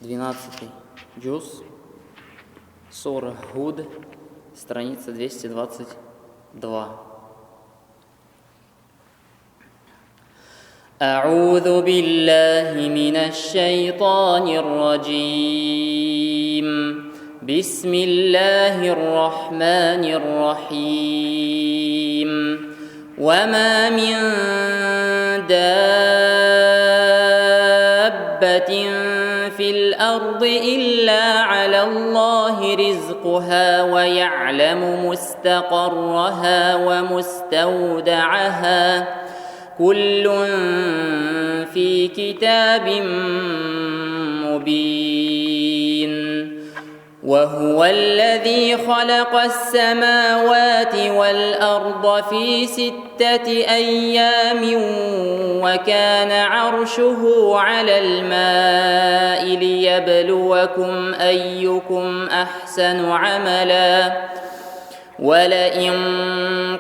12 джуз, сура Худ, страница 222. أعوذ بالله من الشيطان الرجيم. بسم الله الرحمن الرحيم. وما من دابة في الأرض إلا على الله رزقها ويعلم مستقرها ومستودعها كل في كتاب مبين. وهو الذي خلق السماوات والأرض في 6 أيام وكان عرشه على الماء ليبلوكم أيكم أحسن عملا. ولئن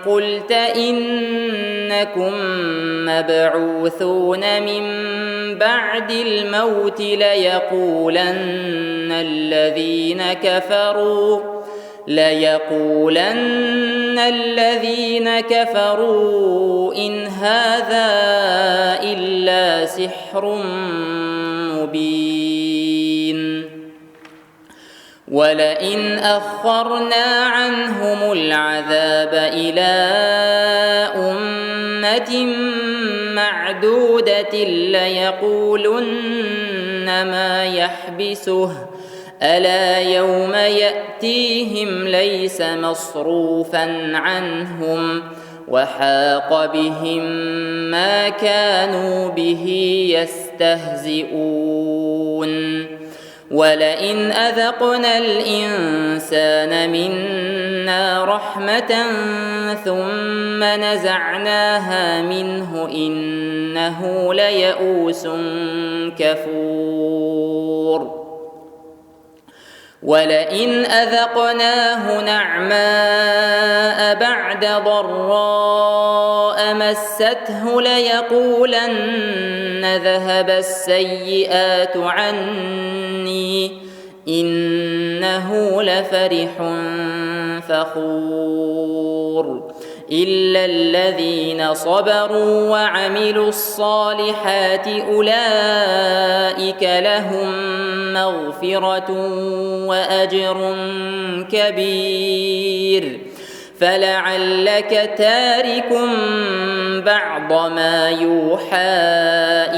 قلت إنكم مبعوثون من بعد الموت ليقولن الذين كفروا إن هذا إلا سحر مبين. ولئن أخرنا عنهم العذاب إلى أمة معدودة ليقولن ما يحبسه ألا يوم يأتيهم ليس مصروفا عنهم وحاق بهم ما كانوا به يستهزئون. ولئن أذقنا الإنسان منا رحمة ثم نزعناها منه إنه ليئوس كفور. ولئن أذقناه نعماء بعد ضراء مسته ليقولن ذهب السيئات عني إنه لفرح فخور. إلا الذين صبروا وعملوا الصالحات أولئك لهم مغفرة وأجر كبير. فلعلك تارك بعض ما يوحى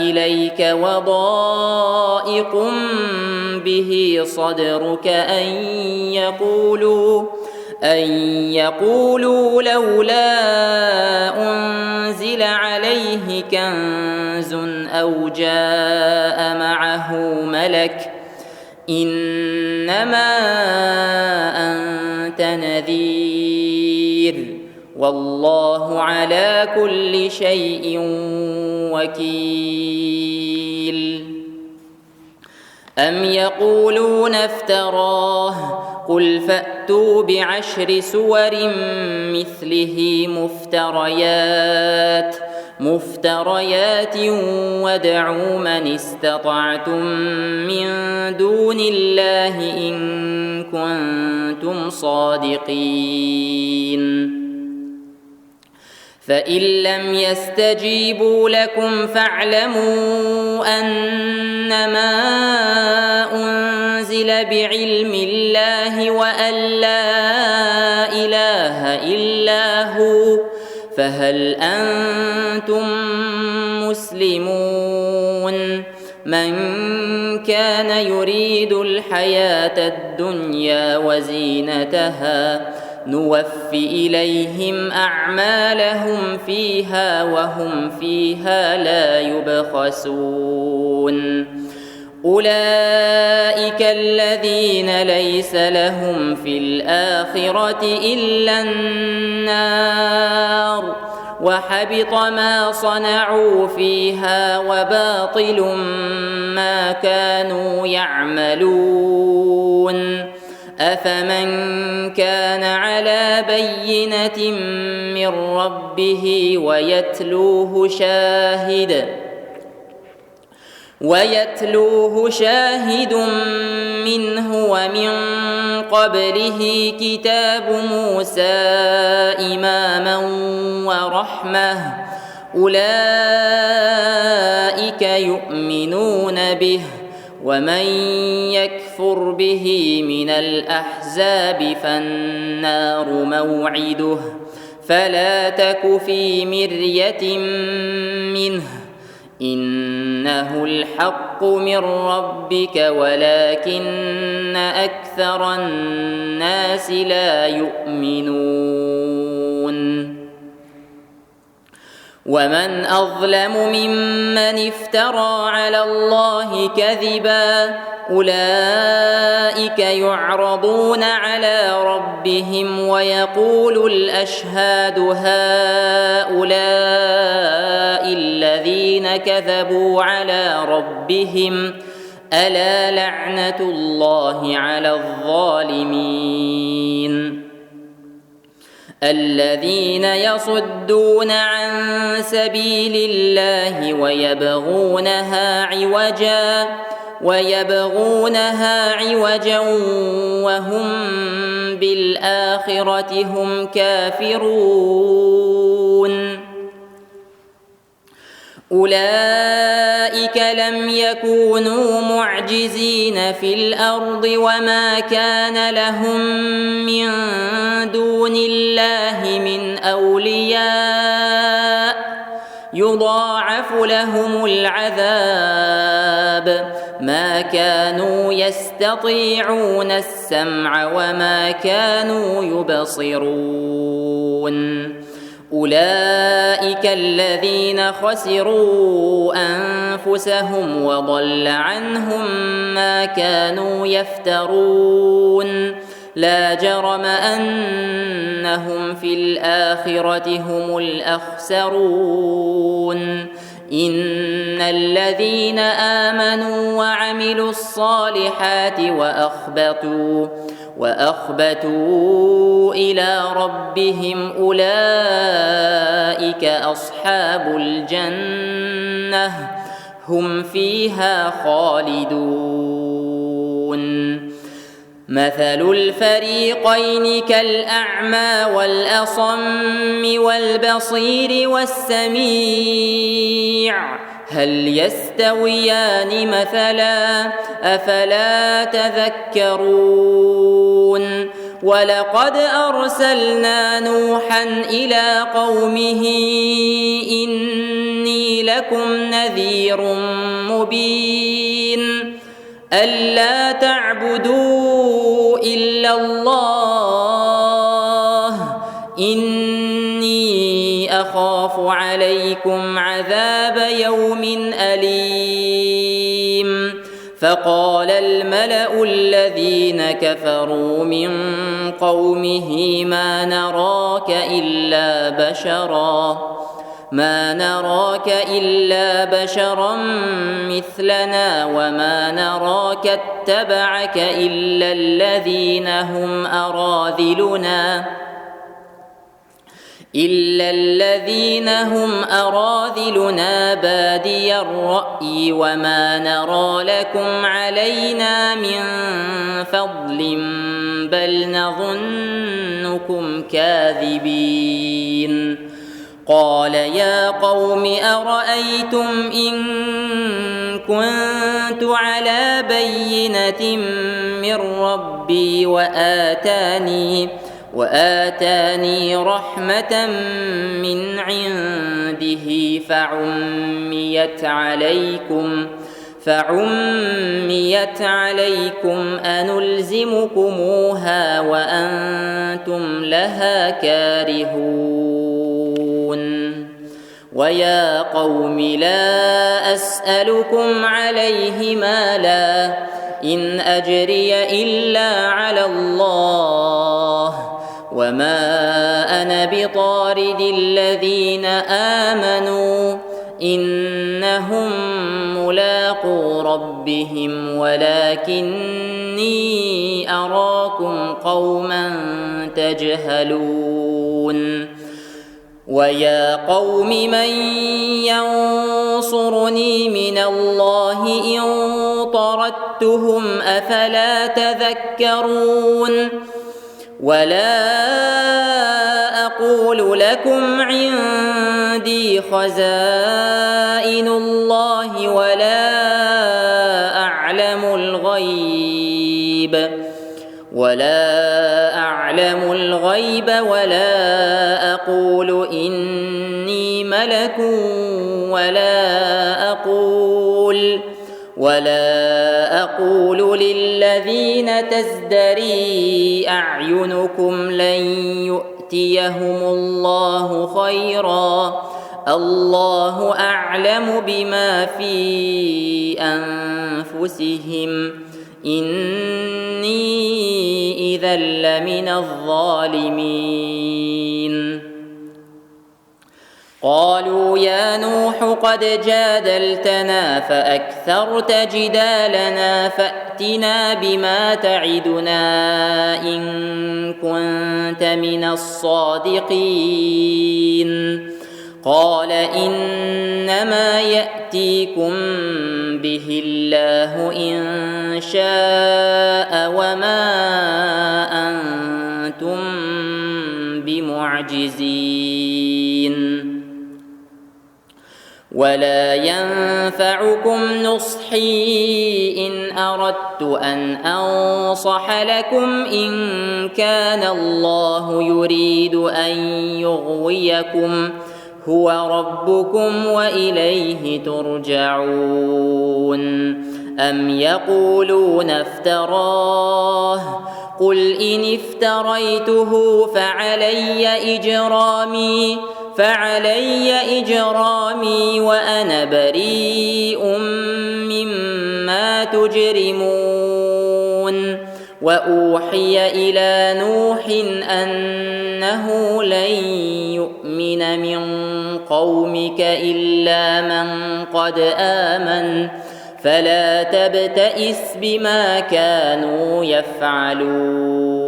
إليك وضائق به صدرك أن يقولوا لولا أنزل عليه كنز أو جاء معه ملك إنما أنت نذير والله على كل شيء وكيل. أم يقولون افتراه قل فأتوا ب10 سور مثله مفتريات وادعوا من استطعتم من دون الله إن كنتم صادقين. فإن لم يستجيبوا لكم فاعلموا أنما أنزل بعلم الله وأن لا إله إلا هو فهل أنتم مسلمون. من كان يريد الحياة الدنيا وزينتها نوفي إليهم أعمالهم فيها وهم فيها لا يبخسون. أولئك الذين ليس لهم في الآخرة إلا النار وحبط ما صنعوا فيها وباطل ما كانوا يعملون. أفمن كان على بينة من ربه ويتلوه ويتلوه شاهد منه ومن قبله كتاب موسى إماما ورحمة أولئك يؤمنون به ومن يكفر به من الأحزاب فالنار موعده فلا تك في مرية منه إنه الحق من ربك ولكن أكثر الناس لا يؤمنون ومن أظلم ممن افترى على الله كذبا أولئك يعرضون على ربهم ويقول الأشهاد هؤلاء الذين كذبوا على ربهم ألا لعنة الله على الظالمين الذين يصدون عن سبيل الله ويبغونها عوجا وهم بالآخرة هم كافرون أولئك لم يكونوا معجزين في الأرض وما كان لهم من دون الله من أولياء يضاعف لهم العذاب ما كانوا يستطيعون السمع وما كانوا يبصرون أولئك الذين خسروا أنفسهم وضل عنهم ما كانوا يفترون لا جرم أنهم في الآخرة هم الأخسرون إن الذين آمنوا وعملوا الصالحات وأخبتوا إلى ربهم أولئك أصحاب الجنة هم فيها خالدون مثل الفريقين كالأعمى والأصم والبصير والسميع هل يستويان مثلا أفلا تذكرون ولقد أرسلنا نوحا إلى قومه إني لكم نذير مبين ألا تعبدوا إلا الله إني أخاف عليكم عذاب يوم أليم فقال الملأ الذين كفروا من قومه ما نراك إلا بشرا مثلنا وما نراك اتبعك إلا الذين هم أراذلنا بادي الرأي وما نرى لكم علينا من فضل بل نظنكم كاذبين قال يا قوم أرأيتم إن كنت على بينة من ربي وآتاني رحمة من عنده فعميت عليكم أنلزمكموها وأنتم لها كارهون ويا قوم لا أسألكم عليه مالا إن أجري إلا على الله وما أنا بطارد الذين آمنوا إنهم ملاقو ربهم ولكني أراكم قوما تجهلون ويا قوم من ينصرني من الله إن طردتهم أفلا تذكرون ولا أقول لكم عندي خزائن الله ولا أعلم الغيب ولا أقول إني ملك ولا أقول للذين تزدري أعينكم لن يؤتيهم الله خيرا الله أعلم بما في أنفسهم إني إذا لمن الظالمين قالوا يا نوح قد جادلتنا فأكثرت جدالنا فأتنا بما تعدنا إن كنت من الصادقين قال إنما يأتيكم به الله إن شاء وما أنتم بمعجزين ولا ينفعكم نصحي إن أردت أن أنصح لكم إن كان الله يريد أن يغويكم هو ربكم وإليه ترجعون أم يقولون افتراه قل إن افتريته فعلي إجرامي وأنا بريء مما تجرمون وأوحي إلى نوح أنه لن يؤمن من قومك إلا من قد آمن فلا تبتئس بما كانوا يفعلون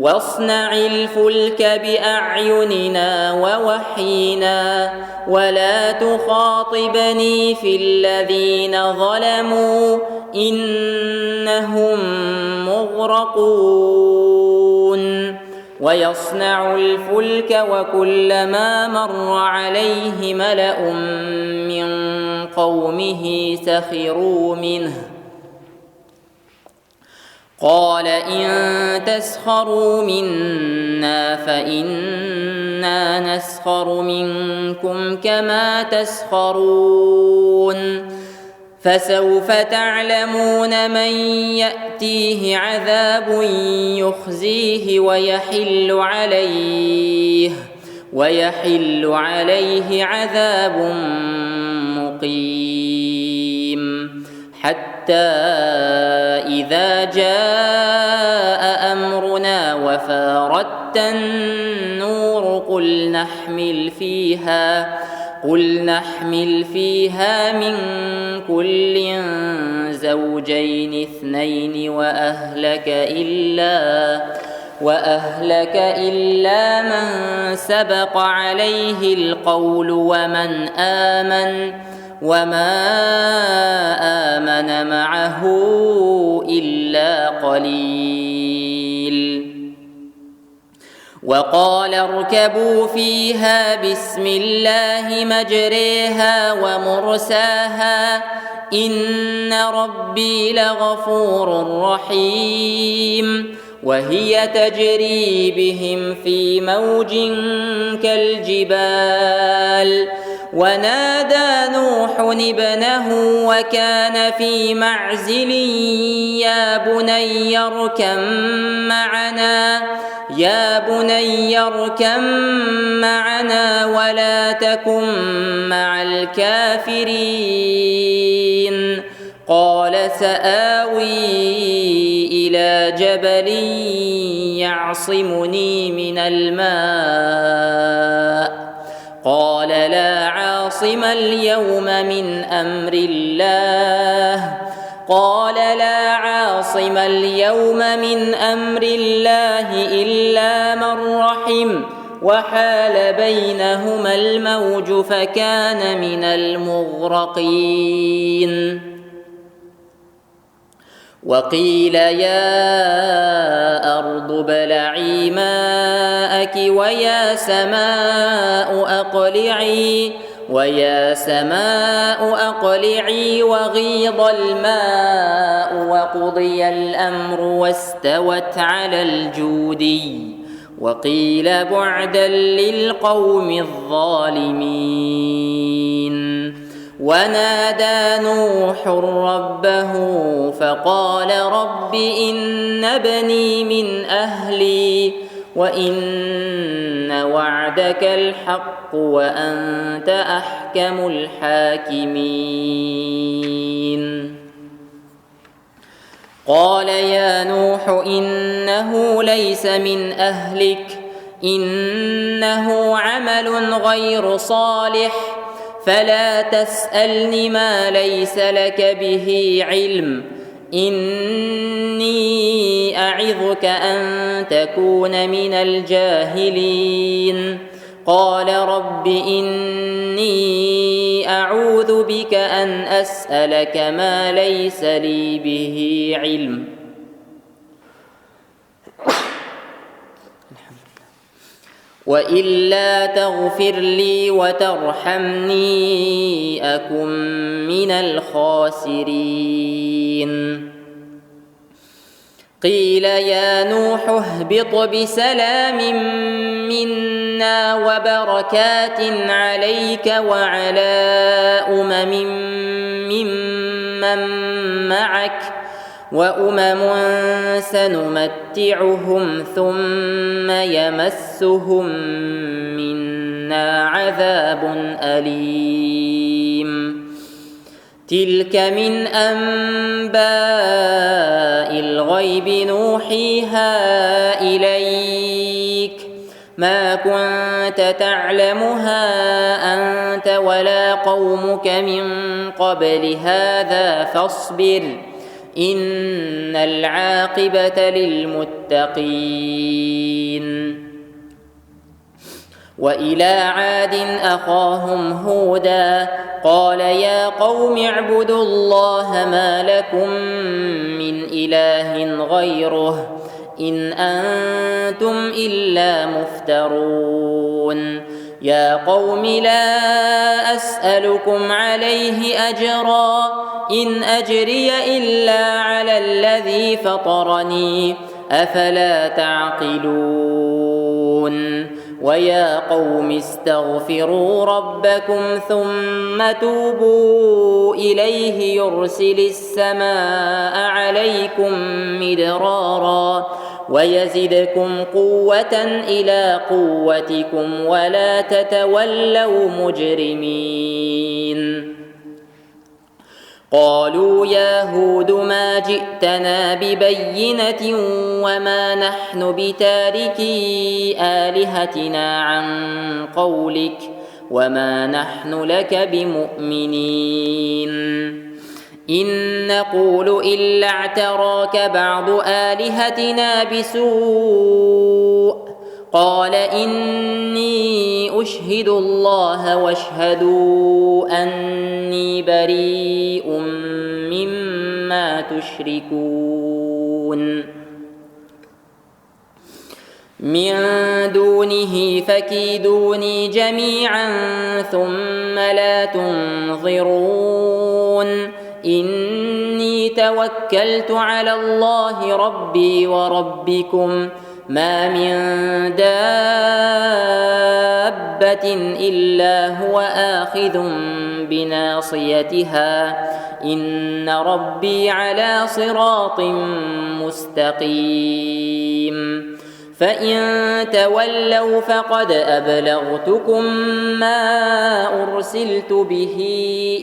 واصنع الفلك بأعيننا ووحينا ولا تخاطبني في الذين ظلموا إنهم مغرقون ويصنع الفلك وكلما مر عليه ملأ من قومه سخروا منه قال إن تسخروا منا فإنا نسخر منكم كما تسخرون فسوف تعلمون من يأتيه عذاب يخزيه ويحل عليه عذاب مقيم حتى إذا جاء أمرنا وفارت النور قل نحمل فيها من كل زوجين اثنين وأهلك إلا من سبق عليه القول ومن آمن وما آمن معه إلا قليل وقال اركبوا فيها بسم الله مجريها ومرساها إن ربي لغفور رحيم وهي تجري بهم في موج كالجبال ونادى نوح ابنه وكان في معزل يا بني اركم معنا ولا تكن مع الكافرين قال سآوي إلى جبل يعصمني من الماء قال لا عاصم اليوم من أمر الله إلا من رحم وحال بينهما الموج فكان من المغرقين. وقيل يا أرض ابلعي ماءك ويا سماء أقلعي وغيض الماء وقضي الأمر واستوت على الجودي وقيل بعدا للقوم الظالمين. ونادى نوح ربه فقال رب إن ابني من أهلي وإن وعدك الحق وأنت أحكم الحاكمين. قال يا نوح إنه ليس من أهلك إنه عمل غير صالح فلا تسألني ما ليس لك به علم إني أعظك أن تكون من الجاهلين. قال رب إني أعوذ بك أن أسألك ما ليس لي به علم وإلا تغفر لي وترحمني أكن من الخاسرين. قيل يا نوح اهبط بسلام منا وبركات عليك وعلى ممن معك وأمم سنمتعهم ثم يمسهم منا عذاب أليم. تلك من أنباء الغيب نوحيها إليك ما كنت تعلمها أنت ولا قومك من قبل هذا فاصبر إن العاقبة للمتقين. وإلى عاد أخاهم هودا قال يا قوم اعبدوا الله ما لكم من إله غيره إن أنتم إلا مفترون. يا قوم لا أسألكم عليه أجرا إن أجري إلا على الذي فطرني أفلا تعقلون. ويا قوم استغفروا ربكم ثم توبوا إليه يرسل السماء عليكم مدرارا ويزدكم قوة إلى قوتكم ولا تتولوا مجرمين. قالوا يا هود ما جئتنا ببينة وما نحن بتاركي آلهتنا عن قولك وما نحن لك بمؤمنين إن نقول إلا اعتراك بعض آلهتنا بسوء قال إني أشهد الله واشهدوا أني بريء مما تشركون من دونه فكيدوني جميعا ثم لا تنظرون إني توكلت على الله ربي وربكم ما من دابة إلا هو آخذ بناصيتها إن ربي على صراط مستقيم. فإن تولوا فقد أبلغتكم ما أرسلت به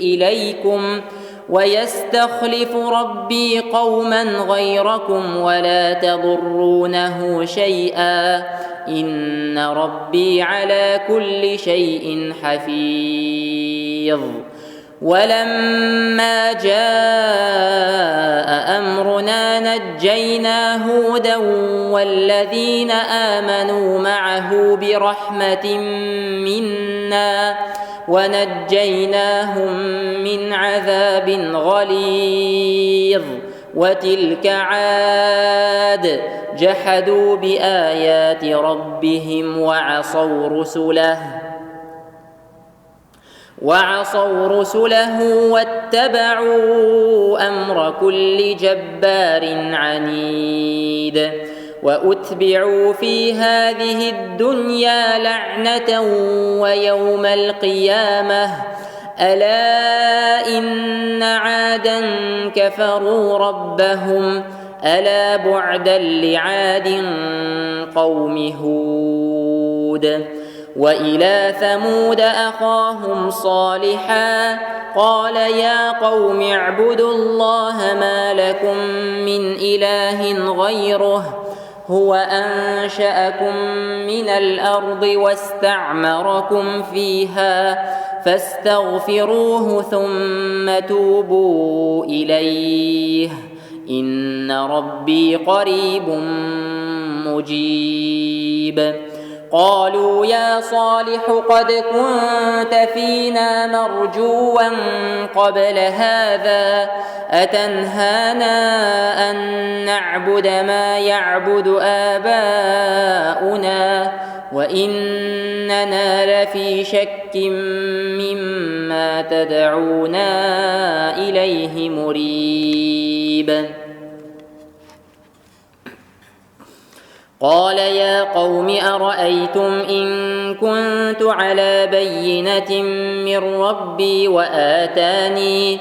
إليكم ويستخلف ربي قوما غيركم ولا تضرونه شيئا إن ربي على كل شيء حفيظ. ولما جاء أمرنا نجينا هودا والذين آمنوا معه برحمة منا ونجيناهم من عذاب غليظ وتلك عاد جحدوا بآيات ربهم وعصوا رسله واتبعوا أمر كل جبار عنيد وأتبعوا في هذه الدنيا لعنة ويوم القيامة ألا إن عادا كفروا ربهم ألا بعدا لعاد قوم هود وإلى ثمود أخاهم صالحا قال يا قوم اعبدوا الله ما لكم من إله غيره هو أنشأكم من الأرض واستعمركم فيها فاستغفروه ثم توبوا إليه إن ربي قريب مجيب قالوا يا صالح قد كنت فينا مرجوا قبل هذا أتنهانا أن نعبد ما يعبد آباؤنا وإننا لفي شك مما تدعونا إليه مريب قال يا قوم أرأيتم إن كنت على بينة من ربي وآتاني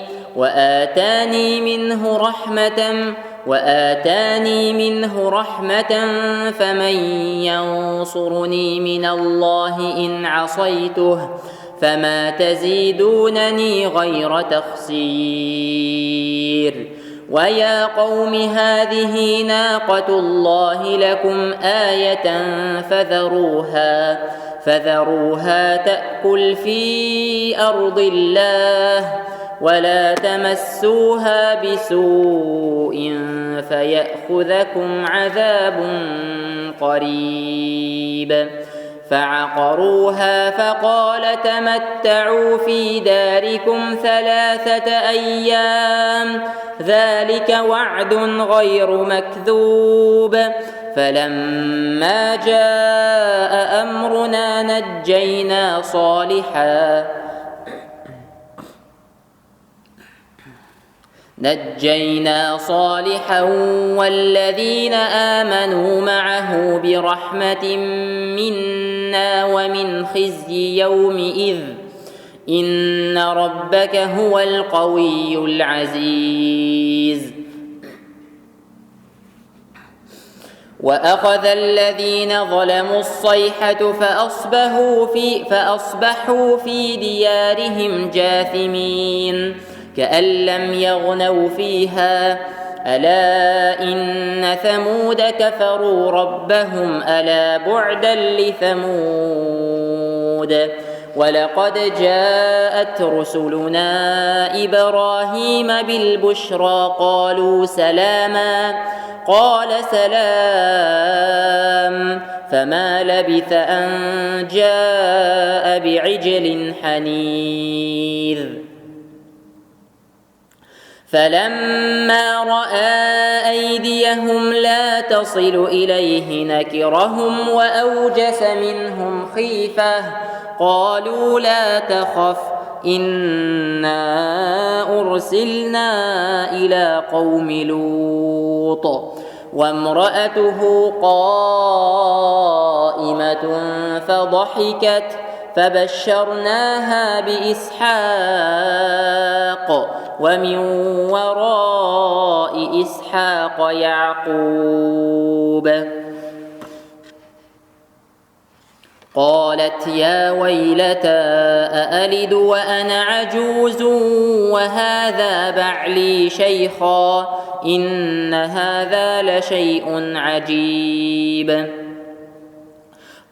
منه رحمة فمن ينصرني من الله إن عصيته فما تزيدونني غير تخسير ويا قوم هذه ناقة الله لكم آية فذروها تأكل في أرض الله ولا تمسوها بسوء فيأخذكم عذاب قريب فعقروها فقال تمتعوا في داركم 3 أيام ذلك وعد غير مكذوب فلما جاء أمرنا نجينا صالحا والذين آمنوا معه برحمة منا ومن خزي يومئذ إن ربك هو القوي العزيز وأخذ الذين ظلموا الصيحة فأصبحوا في ديارهم جاثمين كأن لم يغنوا فيها ألا إن ثمود كفروا ربهم ألا بعدا لثمود ولقد جاءت رسلنا إبراهيم بالبشرى قالوا سلاما قال سلام فما لبث أن جاء بعجل حنيذ فلما رأى أيديهم لا تصل إليه نكرهم وأوجس منهم خيفة قالوا لا تخف إنا أرسلنا إلى قوم لوط وامرأته قائمة فضحكت فبشرناها بإسحاق ومن وراء إسحاق يعقوب قالت يا ويلتى أألد وأنا عجوز وهذا بعلي شيخا إن هذا لشيء عجيب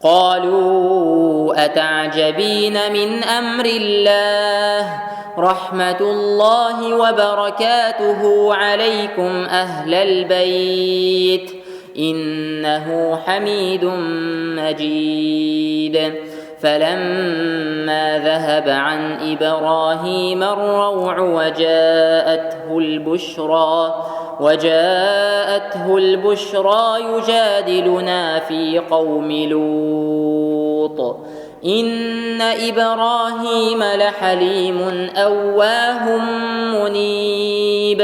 قالوا أتعجبين من أمر الله رحمة الله وبركاته عليكم أهل البيت إنه حميد مجيد فلما ذهب عن إبراهيم الروع وجاءته البشرى يجادلنا في قوم لوط إن إبراهيم لحليم أواه منيب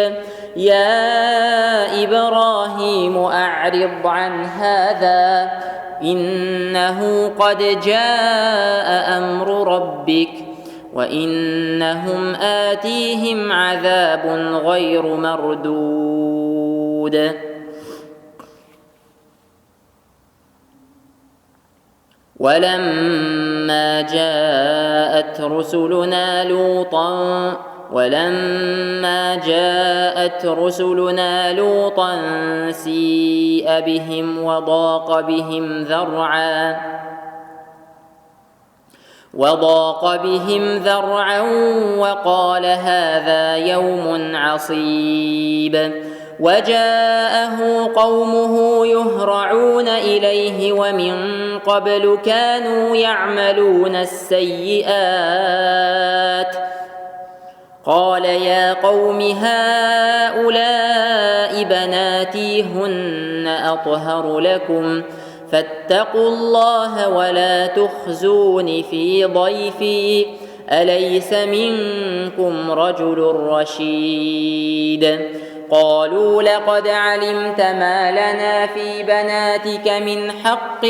يا إبراهيم أعرض عن هذا إنه قد جاء أمر ربك وإنهم آتيهم عذاب غير مردود ولما جاءت رسلنا لوطا سيء بهم وضاق بهم ذرعا وقال هذا يوم عصيب وجاءه قومه يهرعون إليه ومن قبل كانوا يعملون السيئات قال يا قوم هؤلاء بناتي هن أطهر لكم فاتقوا الله ولا تخزون في ضيفي أليس منكم رجل رشيد قالوا لقد علمت ما لنا في بناتك من حق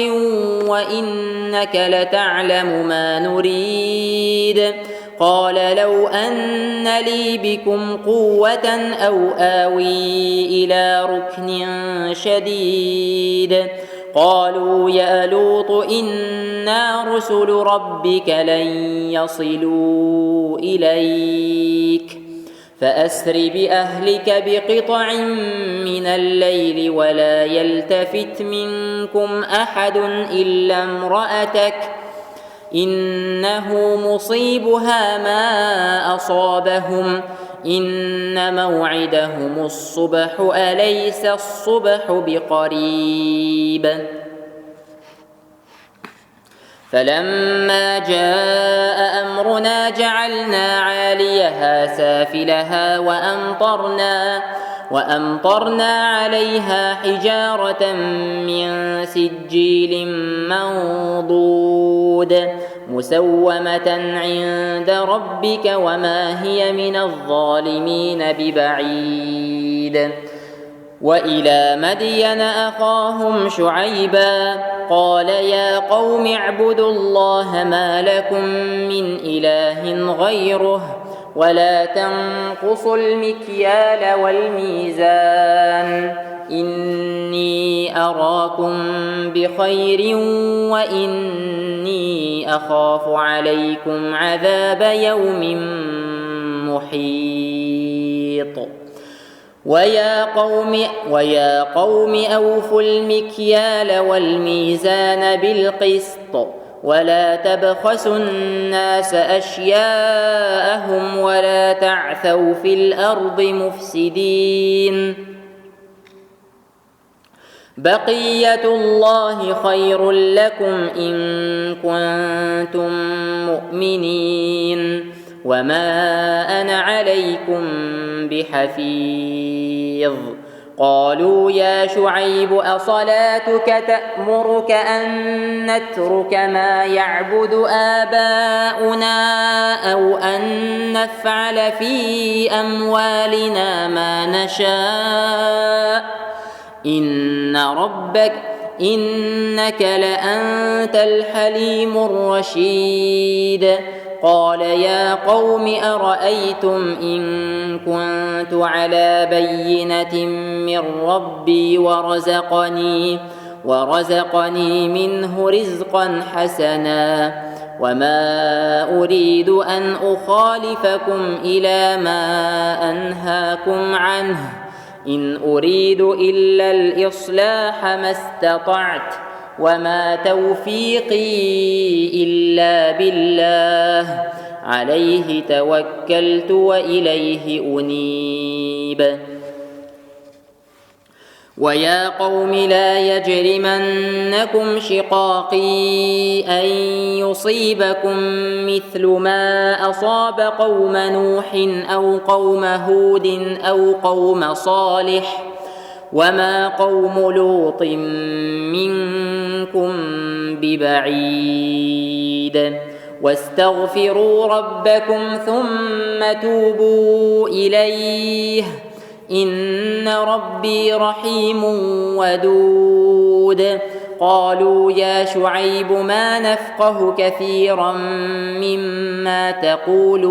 وإنك لتعلم ما نريد قال لو أن لي بكم قوة أو آوي إلى ركن شديد قالوا يا لوط إنا رسل ربك لن يصلوا إليك فأسر بأهلك بقطع من الليل ولا يلتفت منكم أحد إلا امرأتك إنه مصيبها ما أصابهم إن موعدهم الصبح أليس الصبح بقريب فلما جاء أمرنا جعلنا عاليها سافلها وأمطرنا عليها حجارة من سجيل منضود مسومة عند ربك وما هي من الظالمين ببعيد وإلى مدين أخاهم شعيبا قال يا قوم اعبدوا الله ما لكم من إله غيره ولا تنقصوا المكيال والميزان إني أراكم بخير وإني أخاف عليكم عذاب يوم محيط ويا قوم أوفوا المكيال والميزان بالقسط ولا تبخسوا الناس أشياءهم ولا تعثوا في الأرض مفسدين بقية الله خير لكم إن كنتم مؤمنين وما أنا عليكم بحفيظ قالوا يا شعيب أصلاتك تأمرك أن نترك ما يعبد آباؤنا أو أن نفعل في أموالنا ما نشاء إنك لأنت الحليم الرشيد قال يا قوم أرأيتم إن كنت على بينة من ربي ورزقني منه رزقا حسنا وما أريد أن أخالفكم إلى ما أنهاكم عنه إن أريد إلا الإصلاح ما استطعت وما توفيقي إلا بالله عليه توكلت وإليه أنيب ويا قوم لا يجرمنكم شقاقي أن يصيبكم مثل ما أصاب قوم نوح أو قوم هود أو قوم صالح وما قوم لوط منكم ببعيد واستغفروا ربكم ثم توبوا إليه إن ربي رحيم ودود قالوا يا شعيب ما نفقه كثيرا مما تقول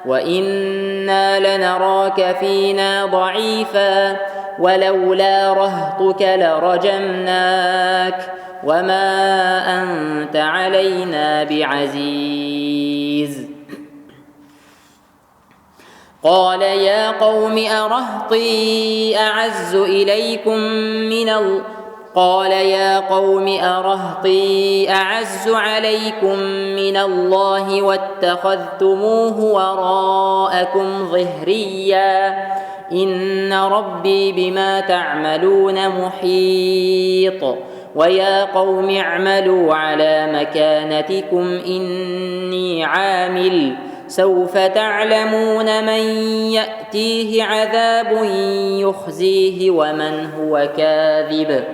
وإنا لنراك فينا ضعيفا ولولا رهطك لرجمناك وما أنت علينا بعزيز قال يا قوم أرهطي أعز عليكم من الله واتخذتموه وراءكم ظهريا إن ربي بما تعملون محيط ويا قوم اعملوا على مكانتكم إني عامل سوف تعلمون من يأتيه عذاب يخزيه ومن هو كاذب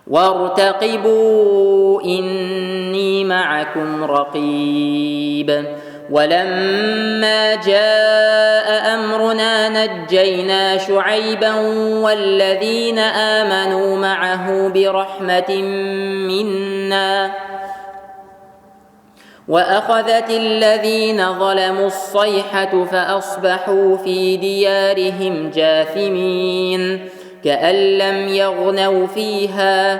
وارتقبوا إني معكم رقيب ولما جاء أمرنا نجينا شعيبا والذين آمنوا معه برحمة منا وأخذت الذين ظلموا الصيحة فأصبحوا في ديارهم جاثمين كأن لم يغنوا فيها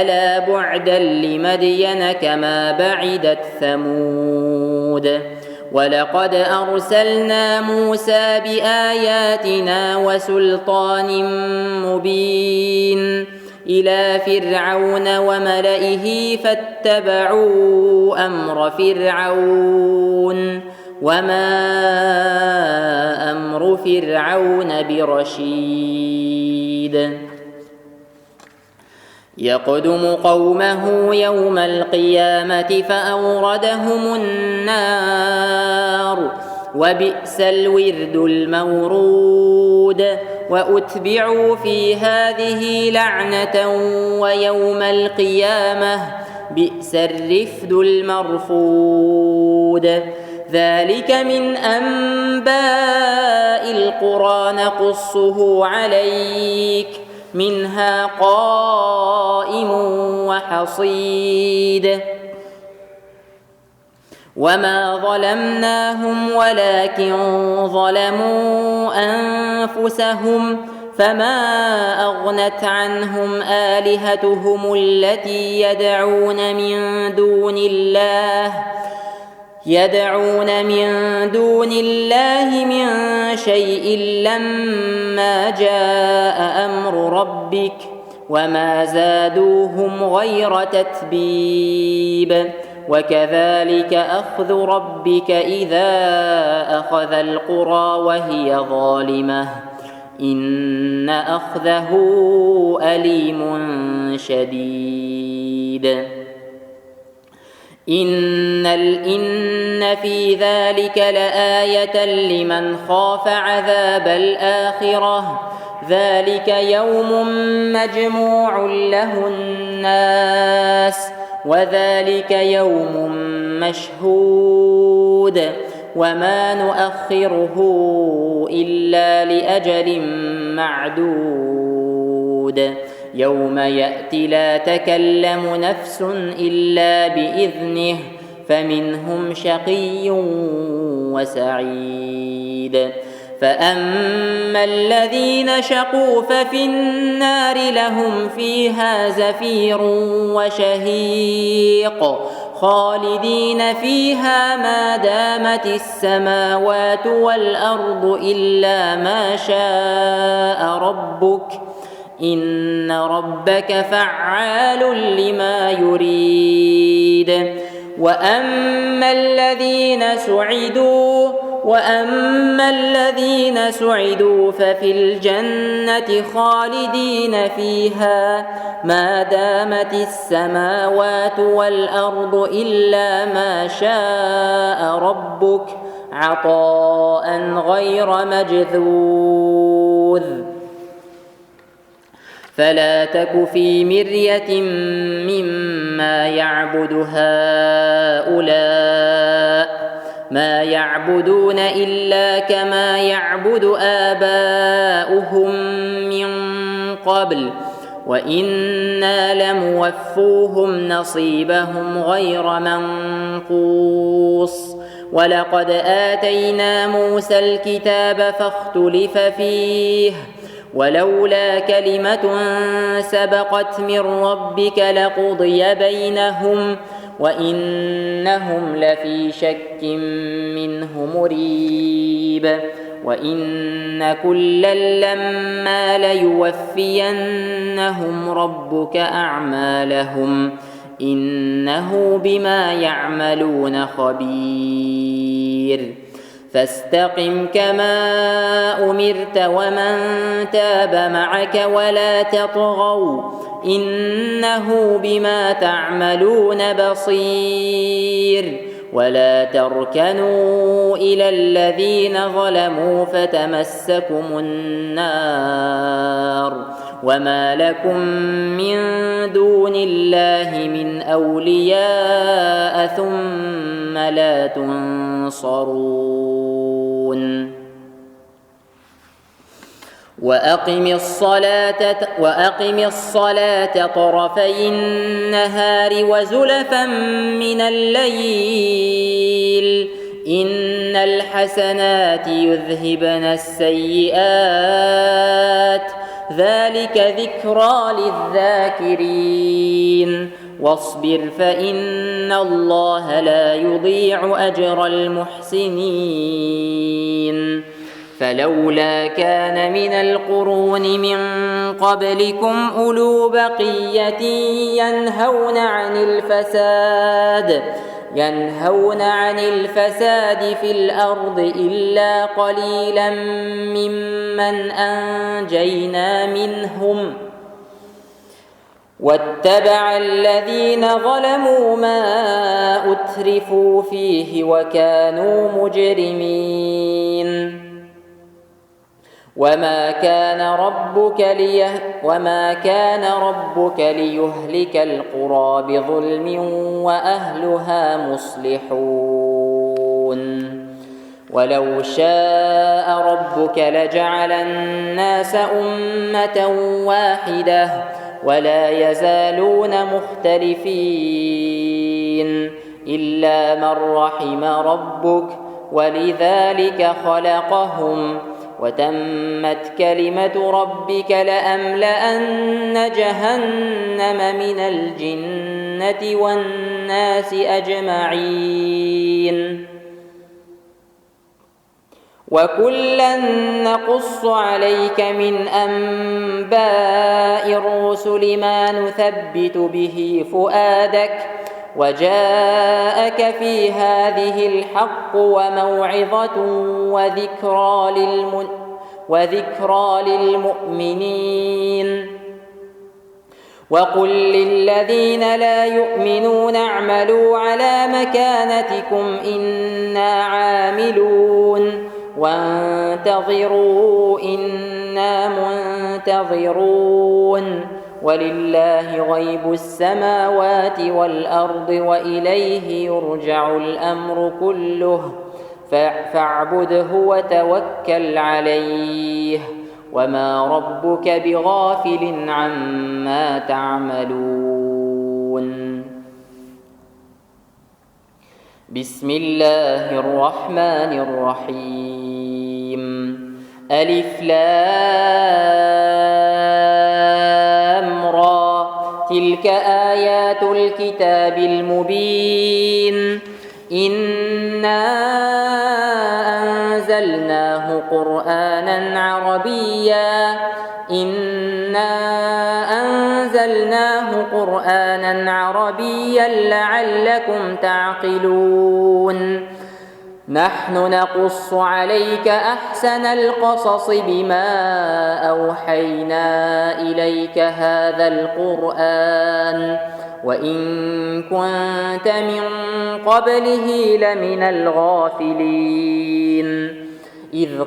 ألا بعدا لمدين كما بعدت ثمود ولقد أرسلنا موسى بآياتنا وسلطان مبين إلى فرعون وملئه فاتبعوا أمر فرعون وما أمر فرعون برشيد يقدم قومه يوم القيامة فأوردهم النار وبئس الورد المورود وأتبعوا في هذه لعنة ويوم القيامة بئس الرفد المرفود ذلك من أنباء القرى نقصه عليك منها قائم وحصيد وما ظلمناهم ولكن ظلموا أنفسهم فما أغنت عنهم آلهتهم التي يدعون من دون الله من شيء لما جاء أمر ربك وما زادوهم غير تتبيب وكذلك أخذ ربك إذا أخذ القرى وهي ظالمة إن أخذه أليم شديد إن في ذلك لآية لمن خاف عذاب الآخرة ذلك يوم مجموع له الناس وذلك يوم مشهود وما نؤخره إلا لأجل معدود يوم يأتي لا تكلم نفس إلا بإذنه فمنهم شقي وسعيد فأما الذين شقوا ففي النار لهم فيها زفير وشهيق خالدين فيها ما دامت السماوات والأرض إلا ما شاء ربك إن ربك فعال لما يريد وأما الذين سعدوا ففي الجنة خالدين فيها ما دامت السماوات والأرض إلا ما شاء ربك عطاء غير مجذوذ. فلا تك في مرية مما يعبد هؤلاء ما يعبدون إلا كما يعبد آباؤهم من قبل وإنا لموفوهم نصيبهم غير منقوص. ولقد آتينا موسى الكتاب فاختلف فيه ولولا كلمة سبقت من ربك لقضي بينهم وإنهم لفي شك منه مريب. وإن كلا لما ليوفينهم ربك أعمالهم إنه بما يعملون خبير. فاستقم كما أمرت ومن تاب معك ولا تطغوا إنه بما تعملون بصير. ولا تركنوا إلى الذين ظلموا فتمسكم النار وما لكم من دون الله من أولياء ثم لا تنصرون. وأقم الصلاة طرفي النهار وزلفا من الليل إن الحسنات يذهبن السيئات ذلك ذكرى للذاكرين. واصبر فإن الله لا يضيع أجر المحسنين. فلولا كان من القرون من قبلكم أولو بقية ينهون عن الفساد في الأرض إلا قليلا ممن أنجينا منهم واتبع الذين ظلموا ما أترفوا فيه وكانوا مجرمين. وما كان ربك ليهلك القرى بظلم وأهلها مصلحون. ولو شاء ربك لجعل الناس أمة واحدة ولا يزالون مختلفين إلا من رحم ربك ولذلك خلقهم وتمت كلمة ربك لأملأن جهنم من الجنة والناس أجمعين. وكلا نقص عليك من أنباء الرسل ما نثبت به فؤادك وجاءك في هذه الحق وموعظة وذكرى للمؤمنين. وقل للذين لا يؤمنون اعملوا على مكانتكم إنا عاملون وانتظروا إنا منتظرون. ولله غيب السماوات والأرض وإليه يرجع الأمر كله فاعبده وتوكل عليه وما ربك بغافل عما تعملون. بسم الله الرحمن الرحيم. ألف لام را تلك آيات الكتاب المبين. إنا أنزلناه قرآنا عربيا لعلكم تعقلون نحن نقص عليك أحسن القصص بما أوحينا إليك هذا القرآن وإن كنت من قبله لمن الغافلين إذ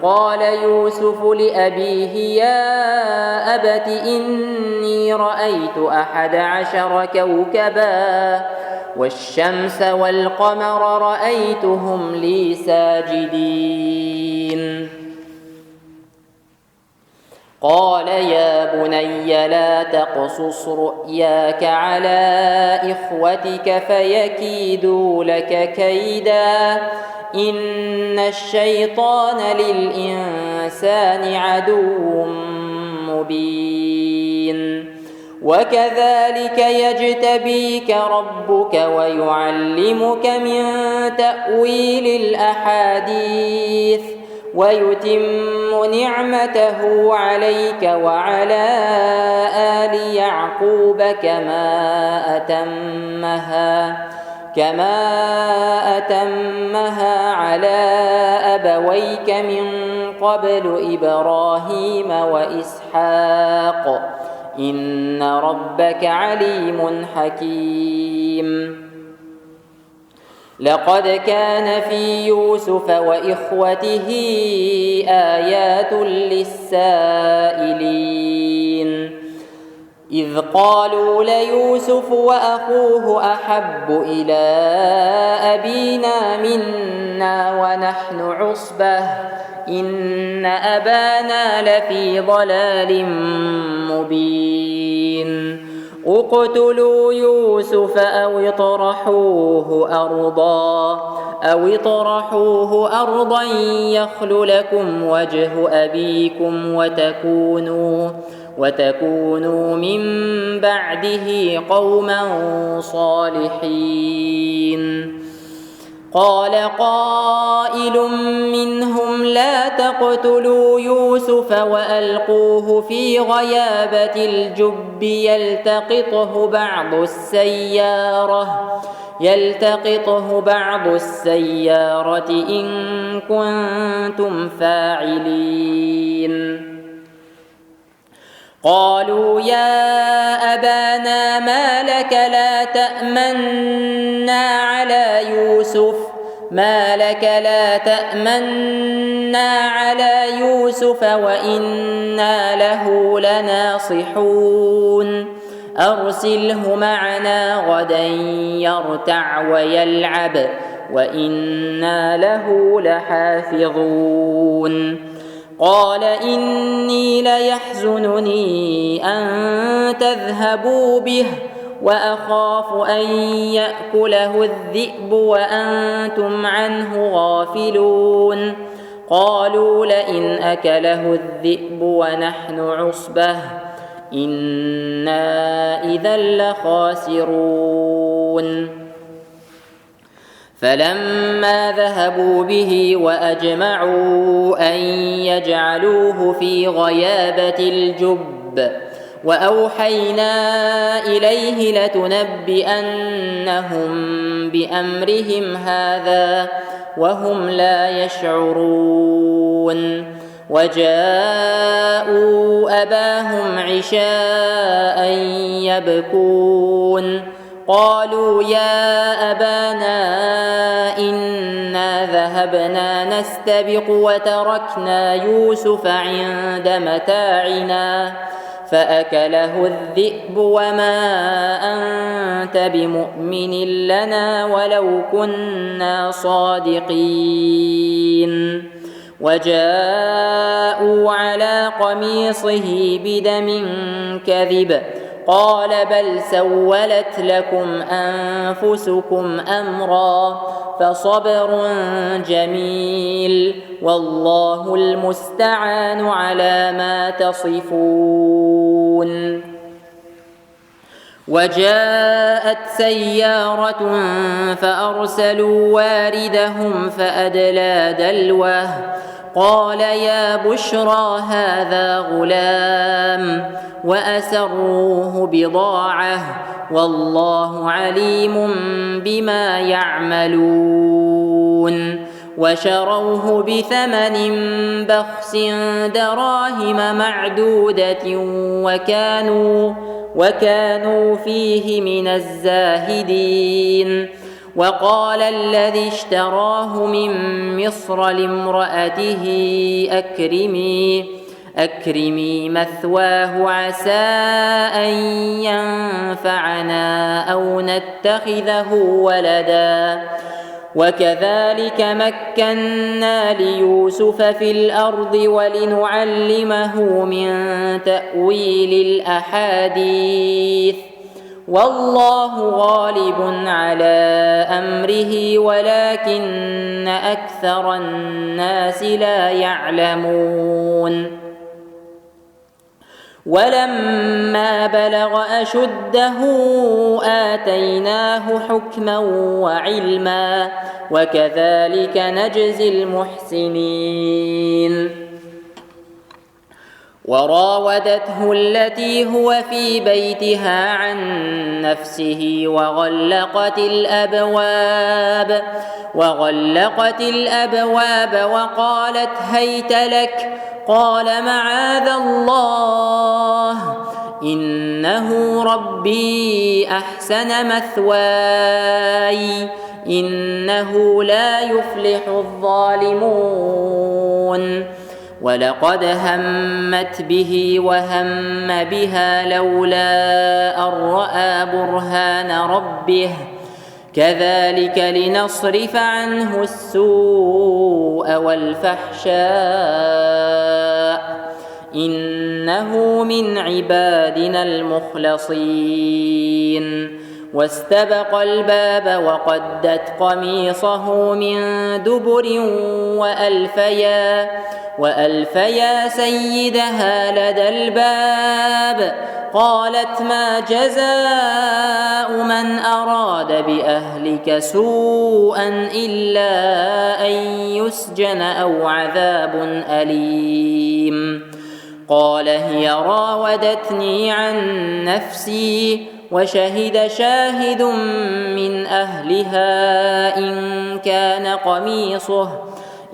قال يوسف لأبيه يا أبت إني رأيت 11 كوكبا والشمس والقمر رأيتهم لي ساجدين قال يا بني لا تقصص رؤياك على إخوتك فيكيدوا لك كيدا إن الشيطان للإنسان عدو مبين وكذلك يجتبيك ربك ويعلمك من تأويل الأحاديث ويتم نعمته عليك وعلى آل يعقوب كما أتمها على أبويك من قبل إبراهيم وإسحاق إن ربك عليم حكيم لقد كان في يوسف وإخوته آيات للسائلين إذ قالوا ليوسف وأخوه أحب إلى أبينا منا ونحن عصبة إن أبانا لفي ضلال مبين اقتلوا يوسف أو اطرحوه أرضا يخل لكم وجه أبيكم وتكونوا من بعده قوما صالحين قال قائل منهم لا تقتلوا يوسف وألقوه في غيابة الجب يلتقطه بعض السيارة إن كنتم فاعلين قالوا يا أبانا ما لك لا تأمنا على يوسف وإنا له لناصحون أرسله معنا غدا يرتع ويلعب وإنا له لحافظون قال إني ليحزنني أن تذهبوا به وأخاف أن يأكله الذئب وأنتم عنه غافلون قالوا لئن أكله الذئب ونحن عصبة إنا إذا لخاسرون فلما ذهبوا به وأجمعوا أن يجعلوه في غيابة الجب وأوحينا إليه لتنبئنهم بأمرهم هذا وهم لا يشعرون وجاءوا أباهم عشاء يبكون قالوا يا أبانا إنا ذهبنا نستبق وتركنا يوسف عند متاعنا فأكله الذئب وما أنت بمؤمن لنا ولو كنا صادقين وجاءوا على قميصه بدم كذب قال بل سولت لكم أنفسكم أمرا فصبر جميل والله المستعان على ما تصفون وجاءت سيارة فأرسلوا واردهم فأدلى دلوه قال يا بشرى هذا غلام وأسروه بضاعة والله عليم بما يعملون وشروه بثمن بخس دراهم معدودة وكانوا فيه من الزاهدين وقال الذي اشتراه من مصر لامرأته أكرمي مثواه عسى أن ينفعنا أو نتخذه ولدا وكذلك مكنا ليوسف في الأرض ولنعلمه من تأويل الأحاديث والله غالب على أمره ولكن أكثر الناس لا يعلمون ولما بلغ أشده آتيناه حكما وعلما وكذلك نجزي المحسنين وراودته التي هو في بيتها عن نفسه وغلقت الأبواب وقالت هيت لك قال معاذ الله إنه ربي أحسن مثواي إنه لا يفلح الظالمون ولقد همت به وهم بها لولا أن رأى برهان ربه كذلك لنصرف عنه السوء والفحشاء إنه من عبادنا المخلصين واستبق الباب وقدت قميصه من دبر وألفيا سيدها لدى الباب قالت ما جزاء من أراد بأهلك سوءا إلا أن يسجن أو عذاب أليم قال هي راودتني عن نفسي وشهد شاهد من أهلها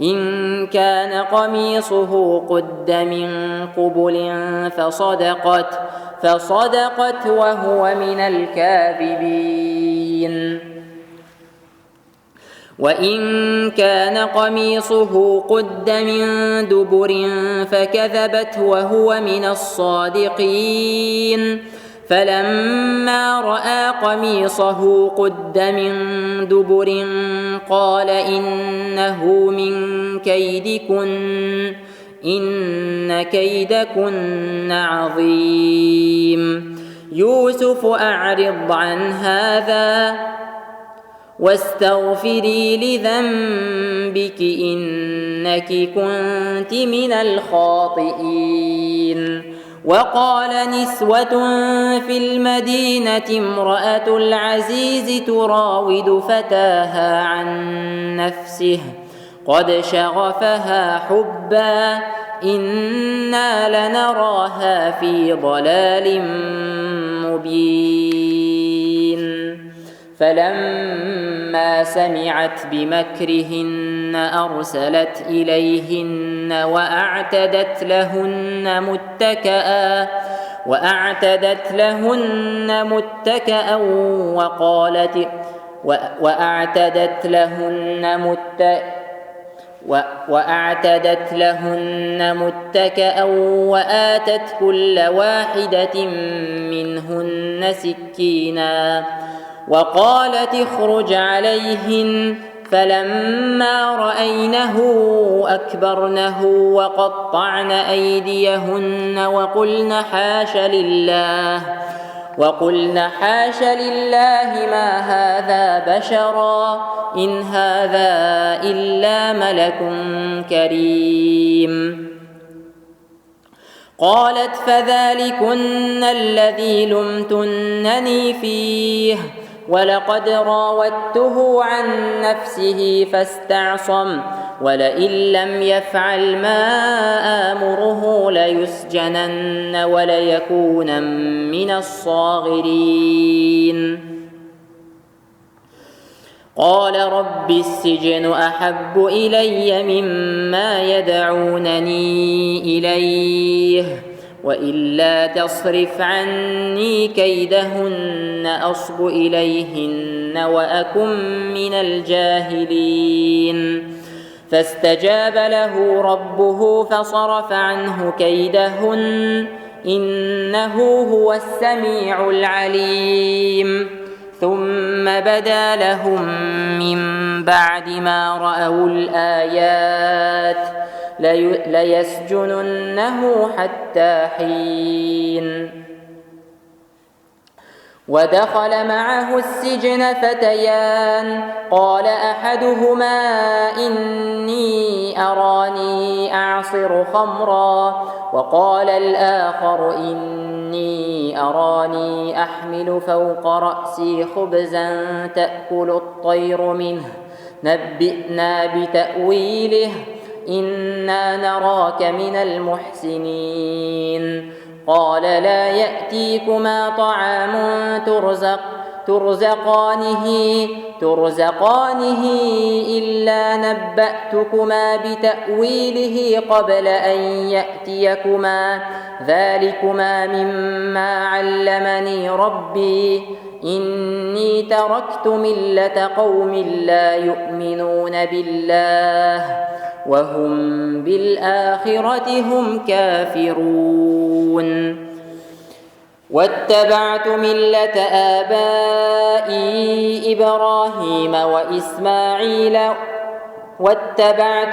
إن كان قميصه قد من قبل فصدقت وهو من الكاذبين وإن كان قميصه قد من دبر فكذبت وهو من الصادقين فلما رأى قميصه قد من دبر قال إنه من كيدكن إن كيدكن عظيم يوسف أعرض عن هذا واستغفري لذنبك إنك كنت من الخاطئين وقال نسوة في المدينة امرأة العزيز تراود فتاها عن نفسه قد شغفها حبا إنا لنراها في ضلال مبين فلما سمعت بمكرهن أرسلت إليهن وأعتدت لهن متكأ وآتت كل واحدة منهن سكينا وقالت اخرج عليهن فلما رأينه أكبرنه وقطعن أيديهن وقلن حاش لله ما هذا بشرا إن هذا إلا ملك كريم قالت فذلكن الذي لمتنني فيه ولقد راودته عن نفسه فاستعصم ولئن لم يفعل ما آمره ليسجنن وليكون من الصاغرين قال رب السجن أحب إلي مما يدعونني إليه وإلا تصرف عني كيدهن أصب إليهن وأكن من الجاهلين فاستجاب له ربه فصرف عنه كيدهن إنه هو السميع العليم ثم بدا لهم من بعد ما رأوا الآيات ليسجننه حتى حين ودخل معه السجن فتيان قال أحدهما إني أراني أعصر خمرا وقال الآخر إني أراني أحمل فوق رأسي خبزا تأكل الطير منه نبئنا بتأويله إنا نراك من المحسنين قال لا يأتيكما طعام ترزقانه إلا نبأتكما بتأويله قبل أن يأتيكما ذلكما مما علمني ربي إني تركت ملة قوم لا يؤمنون بالله وهم بالآخرة هم كافرون واتبعت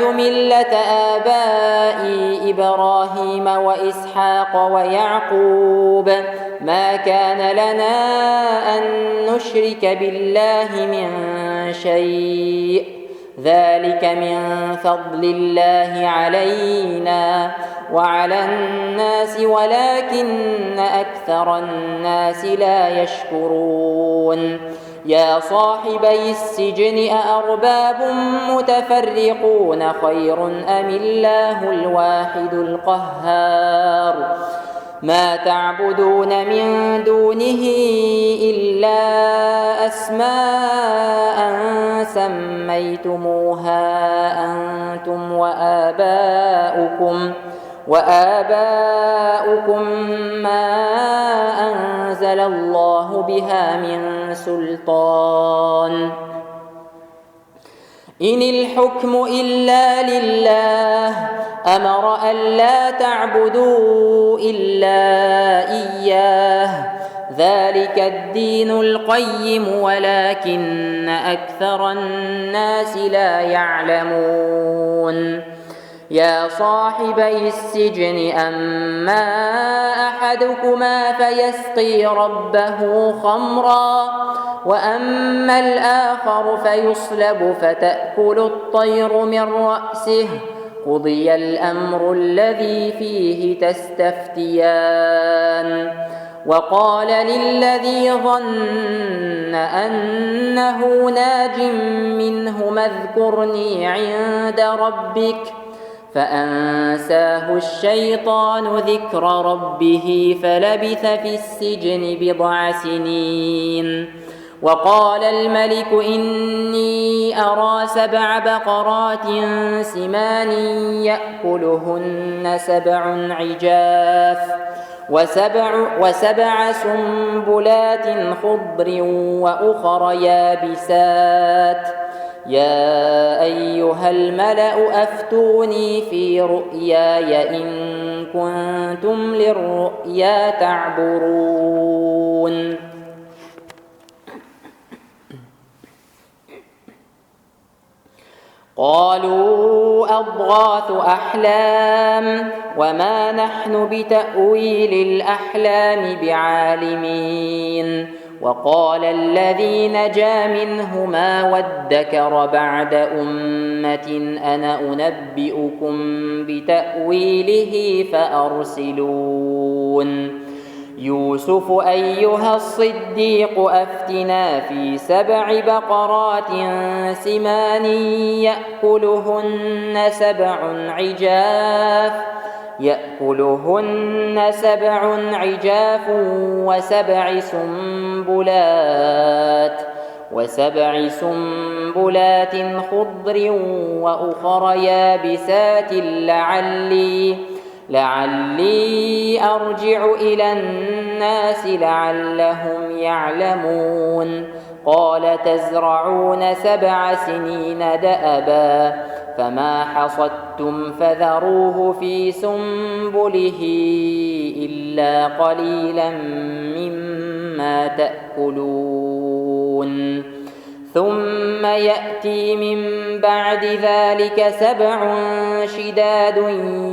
ملة آبائي إبراهيم وإسحاق ويعقوب ما كان لنا أن نشرك بالله من شيء ذلك من فضل الله علينا وعلى الناس ولكن أكثر الناس لا يشكرون يا صاحبي السجن أأرباب متفرقون خير أم الله الواحد القهار ما تعبدون من دونه إلا أسماء سميتموها أنتم وآباؤكم ما أنزل الله بها من سلطان إن الحكم إلا لله أمر ألا تعبدوا إلا إياه ذلك الدين القيم ولكن أكثر الناس لا يعلمون يا صاحبي السجن أما أحدكما فيسقي ربه خمرا وأما الآخر فيصلب فتأكل الطير من رأسه قضي الأمر الذي فيه تستفتيان وقال للذي ظن أنه ناج منهما اذكرني عند ربك فأنساه الشيطان ذكر ربه فلبث في السجن بضع سنين وقال الملك إني أرى 7 بقرات سمان يأكلهن 7 عجاف وسبع سنبلات خضر وأخر يابسات يا أيها الملأ أفتوني في رؤياي إن كنتم للرؤيا تعبرون قالوا أضغاث أحلام وما نحن بتأويل الأحلام بعالمين وقال الذي نجا منهما وادكر بعد أمة أنا أنبئكم بتأويله فأرسلون يوسف أيها الصديق أفتنا في 7 بقرات سمان يأكلهن 7 عجاف وسبع سنبلات خضر وأخر يابسات لعلي أرجع إلى الناس لعلهم يعلمون قال تزرعون 7 سنين دأبا فما حصدتم فذروه في سنبله إلا قليلا مما تأكلون ثم يأتي من بعد ذلك 7 شداد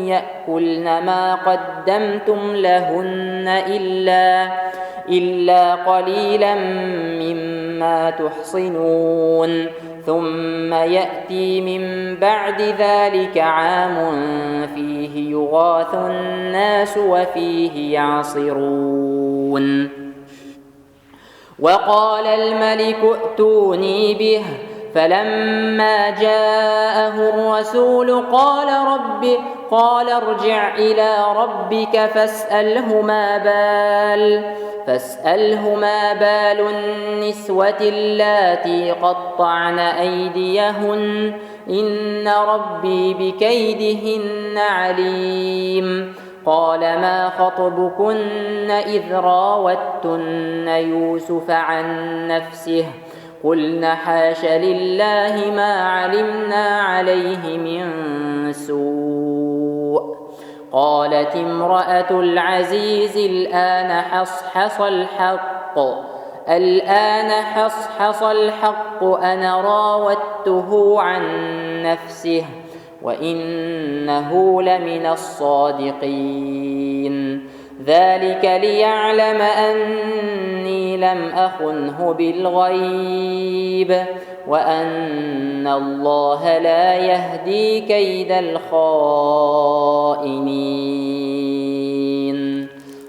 يأكلن ما قدمتم لهن إلا قليلا مما تحصنون ثم يأتي من بعد ذلك عام فيه يغاث الناس وفيه يعصرون وقال الملك ائتوني به فلما جاءه الرسول قال ارجع إلى ربك فاسأله ما بال النسوة اللاتي قطعن أيديهن إن ربي بكيدهن عليم قال ما خطبكن إذ راوتن يوسف عن نفسه قلن حاش لله ما علمنا عليه من سوء قالت امرأة العزيز الآن حصحص الحق أنا راودته عن نفسه وإنه لمن الصادقين ذلك ليعلم أني لم أخنه بالغيب وأن الله لا يهدي كيد الخائنين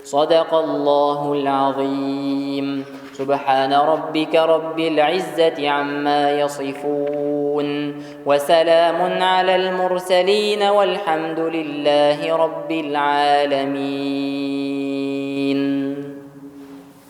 صدق الله العظيم سبحان ربك رب العزة عما يصفون وسلام على المرسلين والحمد لله رب العالمين.